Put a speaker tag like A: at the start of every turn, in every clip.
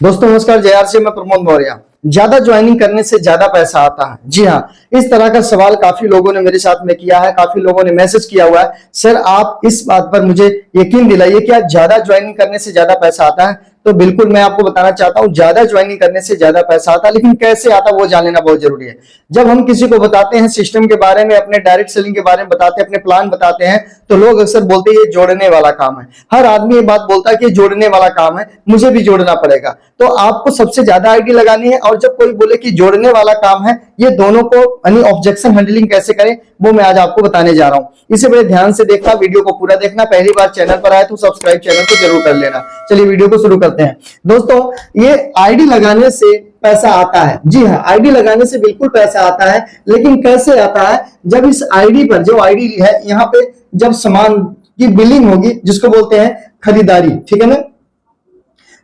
A: दोस्तों नमस्कार, JR से मैं प्रमोद मौर्य। ज्यादा ज्वाइनिंग करने से ज्यादा पैसा आता है? जी हाँ, इस तरह का सवाल काफी लोगों ने मेरे साथ में किया है, काफी लोगों ने मैसेज किया हुआ है। सर आप इस बात पर मुझे यकीन दिलाइए, क्या ज्यादा ज्वाइनिंग करने से ज्यादा पैसा आता है? तो बिल्कुल मैं आपको बताना चाहता हूं, ज्यादा ज्वाइनिंग करने से ज्यादा पैसा आता है, लेकिन कैसे आता वो जान लेना बहुत जरूरी है। जब हम किसी को बताते हैं सिस्टम के बारे में, अपने डायरेक्ट सेलिंग के बारे में बताते हैं, अपने प्लान बताते हैं, तो लोग अक्सर बोलते हैं ये जोड़ने वाला काम है। हर आदमी ये बात बोलता है कि जोड़ने वाला काम है, मुझे भी जोड़ना पड़ेगा। तो आपको सबसे ज्यादा आईडी लगानी है, और जब कोई बोले कि जोड़ने वाला काम है, ये दोनों को यानी ऑब्जेक्शन हैंडलिंग कैसे करें वो मैं आज आपको बताने जा रहा हूं। इसे बड़े ध्यान से देखना, वीडियो को पूरा देखना। पहली बार चैनल पर आए तो सब्सक्राइब चैनल को जरूर कर लेना। चलिए वीडियो को शुरू करते हैं। दोस्तों ये आईडी लगाने से पैसा आता है। जी हाँ, आईडी लगाने से बिल्कुल पैसा आता है, लेकिन कैसे आता है? जब इस आईडी पर, जो आईडी है यहाँ पे, जब सामान की बिलिंग होगी, जिसको बोलते हैं खरीदारी, ठीक है ना,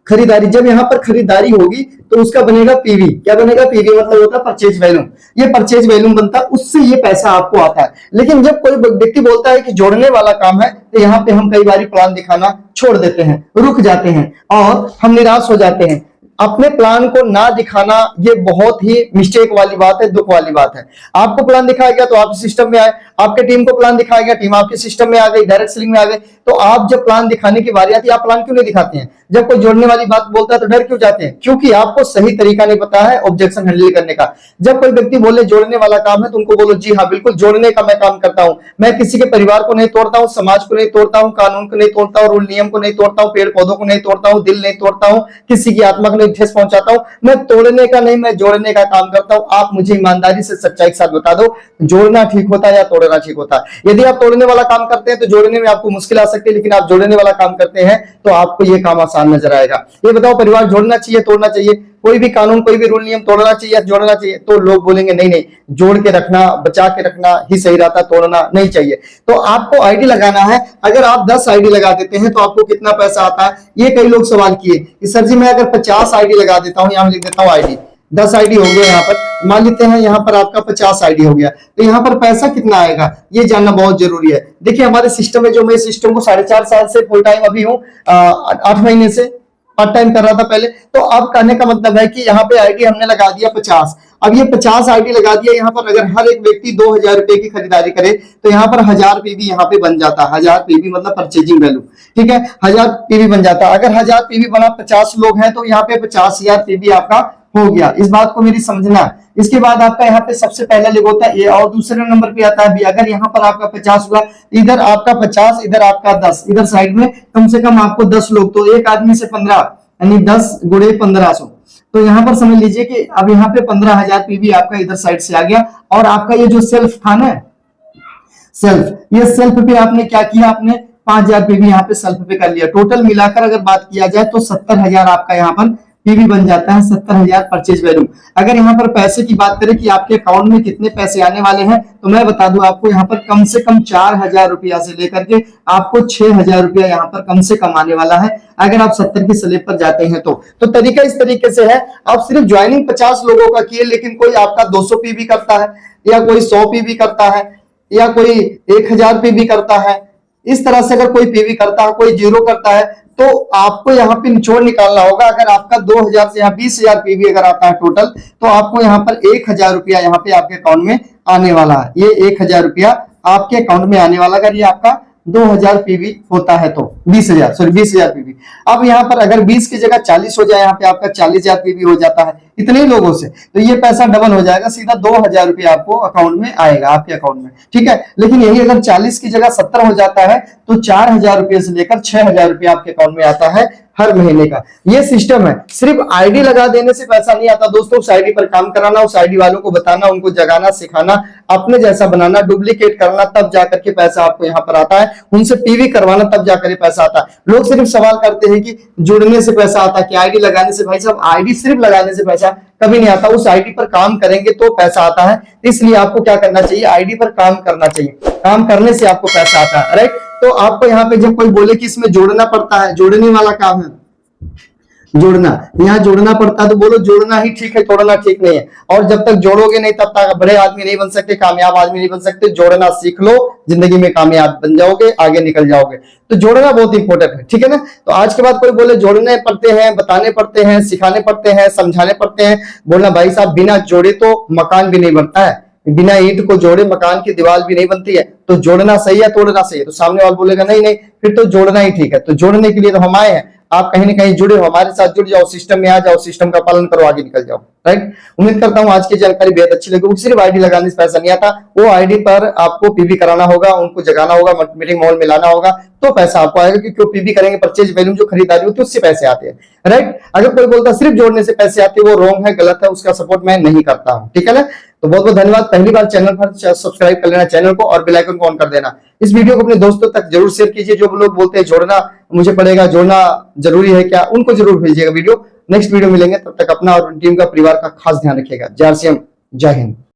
A: खरीदारी, जब यहाँ पर खरीदारी होगी तो उसका बनेगा पीवी। क्या बनेगा? पीवी मतलब होता है परचेज वैल्यूम। ये परचेज वैल्यूम बनता है, उससे ये पैसा आपको आता है। लेकिन जब कोई व्यक्ति बोलता है कि जोड़ने वाला काम है, तो यहाँ पे हम कई बार प्लान दिखाना छोड़ देते हैं, रुक जाते हैं और हम निराश हो जाते हैं। अपने प्लान को ना दिखाना ये बहुत ही मिस्टेक वाली बात है, दुख वाली बात है। आपको प्लान दिखाया गया तो आप सिस्टम में आए, आपके टीम को प्लान दिखाया गया, टीम आपके सिस्टम में आ गई, डायरेक्ट सेलिंग में आ गए। तो आप जब प्लान दिखाने की बारी आती है, आप प्लान क्यों नहीं दिखाते हैं? जब कोई जोड़ने वाली बात बोलता है तो डर क्यों जाते हैं? क्योंकि आपको सही तरीका नहीं पता है ऑब्जेक्शन हैंडल करने का। जब कोई व्यक्ति बोले जोड़ने वाला काम है, तो उनको बोलो जी हाँ बिल्कुल जोड़ने का मैं काम करता हूं। मैं किसी के परिवार को नहीं तोड़ता हूं, समाज को नहीं तोड़ता हूं, कानून को नहीं तोड़ता हूं, रूल नियम को नहीं तोड़ता हूं, पेड़ पौधों को नहीं तोड़ता हूं, दिल नहीं तोड़ता हूं, किसी की आत्मा को नहीं ठेस पहुंचाता हूं। मैं तोड़ने का नहीं, मैं जोड़ने का काम करता हूं। आप मुझे ईमानदारी से सच्चाई के साथ बता दो, जोड़ना ठीक होता है या तोड़ना ठीक होता है? यदि आप तोड़ने वाला काम करते हैं तो जोड़ने में आपको मुश्किल आ सकती है, लेकिन आप जोड़ने वाला काम करते हैं तो आपको यह काम आसान नजर आएगा। ये बताओ, परिवार जोड़ना चाहिए तोड़ना चाहिए? कोई भी कानून, कोई भी रूल नियम तोड़ना चाहिए जोड़ना चाहिए? तो लोग बोलेंगे नहीं नहीं, जोड़ के रखना, बचा के रखना ही सही रहता, तोड़ना नहीं चाहिए। तो आपको आईडी लगाना है। अगर आप 10 आईडी लगा देते हैं तो आपको कितना पैसा आता है? ये कई लोग सवाल किए कि सर जी मैं अगर 50 आईडी लगा देता हूं, यहां लिख देता हूं आईडी, 10 आईडी हो गया, यहाँ पर मान लेते हैं यहाँ पर आपका 50 आईडी हो गया, तो यहाँ पर पैसा कितना आएगा ये जानना बहुत जरूरी है। देखिए हमारे सिस्टम में, जो मैं सिस्टम को 4.5 साल से फुल टाइम अभी हूँ, 8 महीने से पार्ट टाइम कर रहा था पहले। तो अब कहने का मतलब है कि यहाँ पे आईडी हमने लगा दिया 50। अब ये 50 आईडी लगा दिया, यहाँ पर अगर हर एक व्यक्ति 2000 रुपए की खरीदारी करे तो यहाँ पर 1000 पीवी यहाँ पे बन जाता है। 1000 पीवी मतलब परचेजिंग वैल्यू, ठीक है, 1000 पीवी बन जाता है। अगर 1000 पीवी बना, 50 लोग हैं, तो यहाँ पे 50,000 पीवी आपका हो गया। इस बात को मेरी समझना। इसके बाद आपका यहाँ पे सबसे पहला लिख होता है ए, और दूसरे नंबर पे आता है बी। अगर यहाँ पर आपका 50 हुआ, इधर आपका 50, इधर आपका 10, इधर साइड में कम से कम आपको 10 लोग, तो एक आदमी से 15 यानी 10 गुणे 1500। तो यहाँ पर समझ लीजिए कि अब यहाँ पे 15,000 पीवी आपका इधर साइड से आ गया। और आपका ये जो सेल्फ था ना, सेल्फ, ये सेल्फ पे आपने क्या किया? आपने 5,000 पीवी यहाँ पे सेल्फ पे कर लिया। टोटल मिलाकर अगर बात किया जाए तो 70,000 आपका यहाँ पर पीवी बन जाता है, 70,000 परचेज वैल्यू। अगर यहाँ पर पैसे की बात करें कि आपके अकाउंट में कितने पैसे आने वाले हैं, तो मैं बता दूं आपको, यहाँ पर कम से कम 4,000 रुपया से लेकर के आपको 6,000 रुपया यहाँ पर कम से कम आने वाला है, अगर आप 70 की स्लैब पर जाते हैं तो तरीका इस तरीके से है। आप सिर्फ ज्वाइनिंग 50 लोगों का किए, लेकिन कोई आपका 200 पीवी करता है, या कोई 100 पीवी करता है, या कोई 1000 पीवी करता है। इस तरह से अगर कोई पीवी करता है, कोई जीरो करता है, तो आपको यहाँ पे निचोड़ निकालना होगा। अगर आपका 2000 से यहाँ 20,000 पीवी अगर आता है टोटल, तो आपको यहाँ पर 1,000 रुपया यहाँ पे आपके अकाउंट में आने वाला है। ये 1,000 रुपया आपके अकाउंट में आने वाला, अगर ये आपका 2000 पीवी होता है तो 20,000 पीवी। अब यहाँ पर अगर 20 की जगह 40 हो जाए, यहाँ पे आपका 40,000 पीवी हो जाता है इतने ही लोगों से, तो ये पैसा डबल हो जाएगा, सीधा 2,000 रुपया आपको अकाउंट में आएगा, आपके अकाउंट में, ठीक है। लेकिन यही अगर 40 की जगह 70 हो जाता है, तो 4,000 रुपये से लेकर 6,000 रुपया आपके अकाउंट में आता है हर महीने का। ये सिस्टम है। सिर्फ आईडी लगा देने से पैसा नहीं आता दोस्तों। उस आईडी पर काम कराना, उस आईडी वालों को बताना, उनको जगाना, सिखाना, अपने जैसा बनाना, डुप्लीकेट करना, तब जाकर के पैसा आपको यहाँ पर आता है। उनसे पीवी करवाना, तब जाकर पैसा आता है। लोग सिर्फ सवाल करते हैं कि जुड़ने से पैसा आता है, कि आईडी लगाने से? भाई साहब, आईडी सिर्फ लगाने से पैसा कभी नहीं आता। उस आईडी पर काम करेंगे तो पैसा आता है। इसलिए आपको क्या करना चाहिए? आईडी पर काम करना चाहिए। काम करने से आपको पैसा आता है, राइट। तो आपको यहाँ पे जब कोई बोले कि इसमें जोड़ना पड़ता है, जोड़ने वाला काम है, जोड़ना, यहाँ जोड़ना पड़ता है तो बोलो जोड़ना ही ठीक है, तोड़ना ठीक नहीं है। और जब तक जोड़ोगे नहीं तब तक बड़े आदमी नहीं बन सकते, कामयाब आदमी नहीं बन सकते। जोड़ना सीख लो, जिंदगी में कामयाब बन जाओगे, आगे निकल जाओगे। तो जोड़ना बहुत इंपॉर्टेंट है, ठीक है ना। तो आज के बाद कोई बोले जोड़ने पड़ते हैं, बताने पड़ते हैं, सिखाने पड़ते हैं, समझाने पड़ते हैं, बोलना भाई साहब बिना जोड़े तो मकान भी नहीं बनता है, बिना ईंट को जोड़े मकान की दीवार भी नहीं बनती है। तो जोड़ना सही है, तोड़ना सही है। तो सामने वाला बोलेगा नहीं नहीं, फिर तो जोड़ना ही ठीक है। तो जोड़ने के लिए तो हम आए हैं, आप कहीं ना कहीं जुड़े हो, हमारे साथ जुड़ जाओ, सिस्टम में आ जाओ, सिस्टम का पालन करो, आगे निकल जाओ। राइट, उम्मीद करता हूं आज की जानकारी बेहद अच्छी लगी। सिर्फ आईडी लगाने से पैसा नहीं आता, वो आईडी पर आपको पीवी कराना होगा, उनको जगाना होगा, मीटिंग मॉल में लाना होगा, तो पैसा आपको आएगा। क्योंकि वो पीवी करेंगे, परचेज वैल्यू जो खरीदारी होती है उससे पैसे आते हैं। राइट, अगर कोई बोलता सिर्फ जोड़ने से पैसे आते हैं, वो रॉन्ग है, गलत है, उसका सपोर्ट मैं नहीं करता हूं, ठीक है ना। तो बहुत बहुत धन्यवाद। पहली बार चैनल पर सब्सक्राइब कर लेना चैनल को, और बेल आइकन को ऑन कर देना। इस वीडियो को अपने दोस्तों तक जरूर शेयर कीजिए। जो लोग बोलते हैं जोड़ना मुझे पड़ेगा, जोड़ना जरूरी है क्या, उनको जरूर भेजिएगा वीडियो। नेक्स्ट वीडियो मिलेंगे, तब तक अपना और टीम का, परिवार का खास ध्यान रखिएगा। जय श्री राम, जय हिंद।